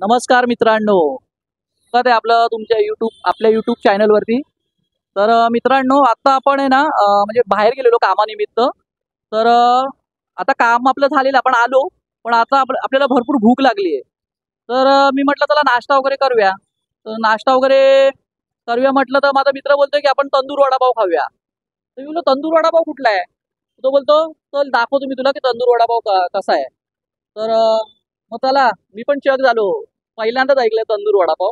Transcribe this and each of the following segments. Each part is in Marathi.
नमस्कार मित्रांनो, स्वागत आहे आपलं तुमच्या आपल्या यूट्यूब चॅनलवरती। तर मित्रांनो, आता आपण आहे ना म्हणजे बाहेर गेलेलो कामानिमित्त। तर आता काम आपलं झालेलं, आपण आलो, पण आता आपल्याला भरपूर भूक लागली आहे। तर मी म्हटलं चला नाश्ता वगैरे करूया। तर नाश्ता वगैरे करूया म्हटलं तर माझा मित्र बोलतोय की आपण तंदूर वडापाव खाऊया। तर मी बोललो तंदूर वडापाव कुठला आहे? तो बोलतो चल दाखवतो मी तुला की तंदूर वडापाव कसा आहे। तर मग चला, मी पण चक झालो, पहिल्यांदाच ऐकलंय तंदूर वडापाव।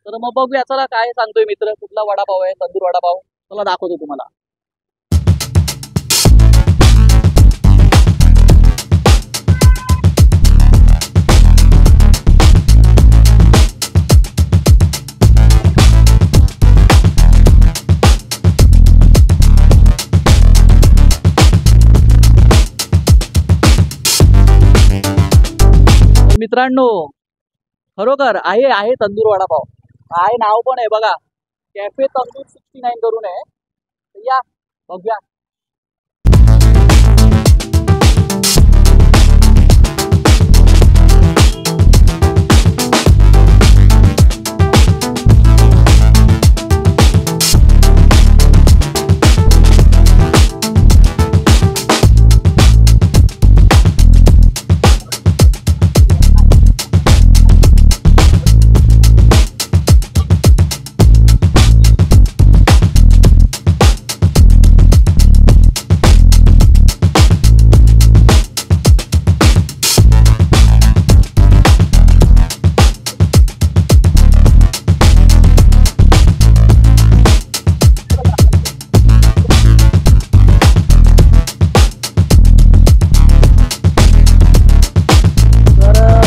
तर मग बघूया, चला काय सांगतोय मित्र, कुठला वडापाव आहे तंदूर वडापाव, चला दाखवतो तुम्हाला। तर मित्रांनो, खरोखर आहे आहे तंदूर वडापाव आहे, नाव पण आहे बघा, कॅफे तंदूर 69 करून आहे। तर या बघूया।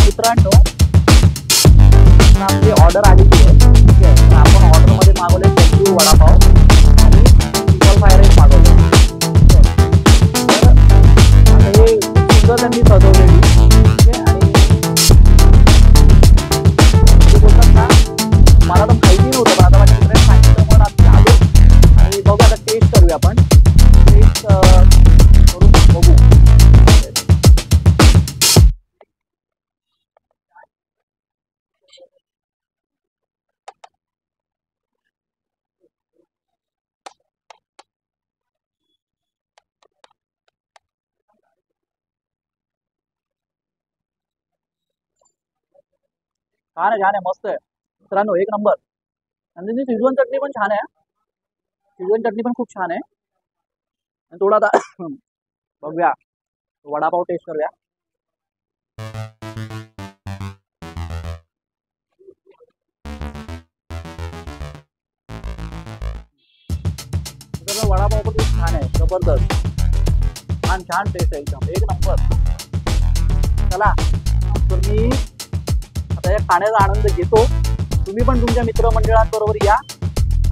मित्रांनो, आपली ऑर्डर आलेली आहे, ठीक आहे। तर आपण ऑर्डरमध्ये मागवले तंदूर वडापाव आणि चिकन फ्राय राईस मागवले, ठीक आहे। तर आता हे सुंदर त्यांनी सजवलेली, ठीक आहे। आणि ते बोलतात ना, मला तर माहिती नव्हतं, पण आता माझ्या मित्राने सांगितलं म्हणून आम्ही आलो आणि बघू, आता टेस्ट करूया आपण, टेस्ट करून बघू। छान आहे, छान आहे, मस्त आहे मित्रांनो, एक नंबर। आणि त्यांची शेजवान चटणी पण छान आहे, शेजवान चटणी पण खूप छान आहे। आणि थोडा आता बघूया, वडापाव टेस्ट करूया। मित्रांनो, वडापाव पण खूप छान आहे, जबरदस्त, छान छान टेस्ट आहे, एकदम एक नंबर। चला, तर मी आता या खाण्याचा आनंद घेतो, तुम्ही पण तुमच्या मित्रमंडळांबरोबर या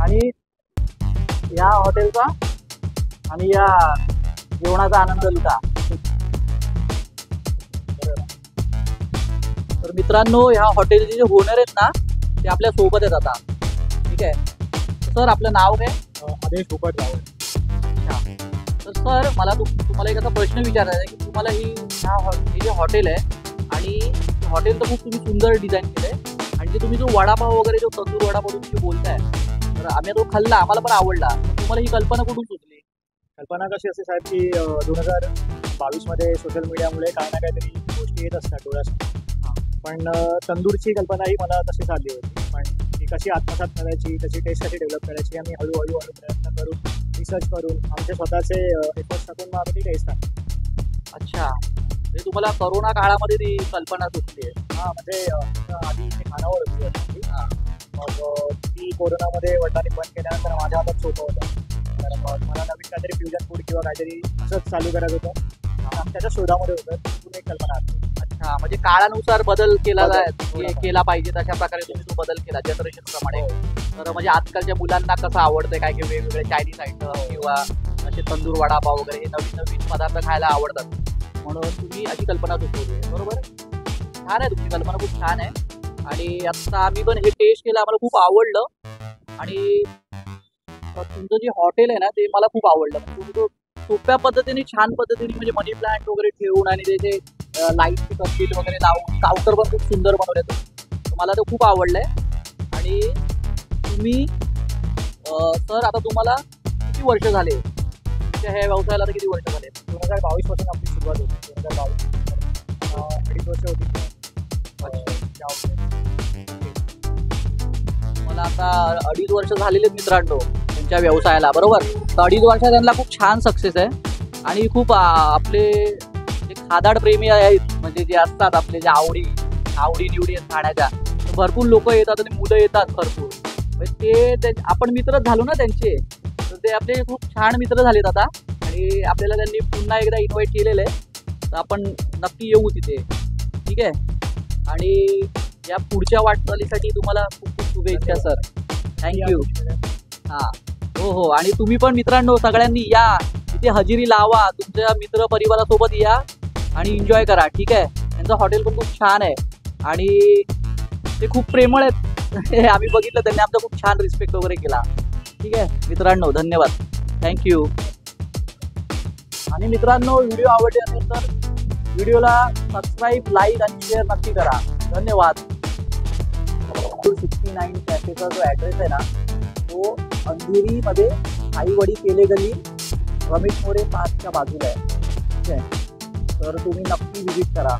आणि या हॉटेलचा आणि या जेवणाचा आनंद लुटा। तर मित्रांनो, ह्या हॉटेलचे जे ओनर आहेत ना, ते आपल्या सोबत आहेत आता, ठीक आहे। सर, आपलं नाव काय? आदेश भूपत रावळ। अच्छा, तर सर मला तुम्हाला एक असा प्रश्न विचारायचा आहे की तुम्हाला हे जे हॉटेल आहे, आणि हॉटेल तर खूप तुम्ही सुंदर डिझाईन केलंय, आणि जे तुम्ही जो वडापाव वगैरे, जो तंदूर वडापाव तुम्ही जे बोलताय, तर आम्ही तो खाल्ला, आम्हाला पण आवडला। तुम्हाला ही कल्पना कुठून सुचली? कल्पना कशी असते साहेब की 2022 मध्ये सोशल मीडियामुळे काही ना काहीतरी गोष्टी येत असतात डोळ्यासमोर। पण तंदूरची कल्पना ही मला तशी आली होती, पण ती कशी आत्मसात करायची, त्याची टेस्ट कशी डेव्हलप करायची, आम्ही हळूहळू प्रयत्न करून, रिसर्च करून, आमचे स्वतःचे एफर्ट्स टाकून मग आम्ही ती टेस्ट टाकतो। अच्छा, म्हणजे तुम्हाला करोना काळामध्ये ती कल्पना सुचली आहे? हां, म्हणजे आधी इथे खानावळ होती वडिलांची, मग ती कोरोनामध्ये वडिलांनी बंद केल्यानंतर माझ्या हातात सोपं होतं, तर मग मला नवीन काहीतरी फ्युजन फूड किंवा काहीतरी असंच चालू करायचं होतं, आम्ही त्याच्या शोधामध्ये होतं, तिथून एक कल्पना आली। अच्छा, म्हणजे काळानुसार बदल केला बदल. केला पाहिजे, तशा प्रकारे तुम्ही तो बदल केला जनरेशन प्रमाणे। तर म्हणजे आजकालच्या मुलांना कसं आवडतंय, काय काय वेगवेगळे चायनीज आयटम किंवा असे तंदूर वडापाव वगैरे, हे नवीन नवीन पदार्थ खायला आवडतात, म्हणून तुम्ही अशी कल्पना सुचवली, बरोबर? छान आहे, तुमची कल्पना खूप छान आहे। आणि आता आम्ही पण हे टेस्ट केलं, आम्हाला खूप आवडलं। आणि तुमचं जे हॉटेल आहे ना, ते मला खूप आवडलं। तुम्ही तो सोप्या पद्धतीने, छान पद्धतीने, म्हणजे मनी प्लांट वगैरे ठेवून आणि त्याचे लाईटची कंदील वगैरे लावून काउंटर पण खूप सुंदर बनवले, मला तर खूप आवडलंय. आणि तुम्ही सर आता तुम्हाला किती वर्ष झाले तुमच्या ह्या व्यवसायाला? आता किती वर्ष झाले? 2022 पासून आपली सुरुवात होती. 2022 अडीच वर्ष होती. मला आता 2.5 वर्ष झालेले आहेत मित्रांनो त्यांच्या व्यवसायाला, बरोबर. तर 2.5 वर्षात त्यांना खूप छान सक्सेस आहे. आणि खूप आपले जे खादाड प्रेमी आहेत, म्हणजे जे असतात आपले जे आवडी निवडी आहेत खाण्याच्या, तर भरपूर लोक येतात आणि मुलं येतात भरपूर. म्हणजे ते आपण मित्रच झालो ना त्यांचे, तर ते आपले खूप छान मित्र झालेत आता. आणि आपल्याला त्यांनी पुन्हा एकदा इन्व्हाइट केलेलं आहे, तर आपण नक्की येऊ तिथे, ठीक आहे. आणि या पुढच्या वाटचालीसाठी तुम्हाला खूप खूप शुभेच्छा सर. थँक्यू. हां, हो. आणि तुम्ही पण मित्रांनो सगळ्यांनी या, इथे हजेरी लावा, तुमच्या मित्र परिवारासोबत या आणि एन्जॉय करा, ठीक आहे. त्यांचं हॉटेल पण खूप छान आहे आणि ते खूप प्रेमळ आहेत. आम्ही बघितलं, त्यांनी आमचा खूप छान रिस्पेक्ट वगैरे केला, ठीक आहे मित्रांनो. धन्यवाद, थँक्यू. आणि मित्रांनो व्हिडिओ आवडले असेल तर व्हिडिओला सबस्क्राईब, लाईक आणि शेअर नक्की करा. धन्यवाद. 69 कॅफेचा जो ॲड्रेस आहे ना, तो अंधेरीमध्ये आईवडी केले गली रमेश मोरे पार्कच्या बाजूला आहे, ठीक आहे. तर तुम्ही नक्की व्हिजिट करा.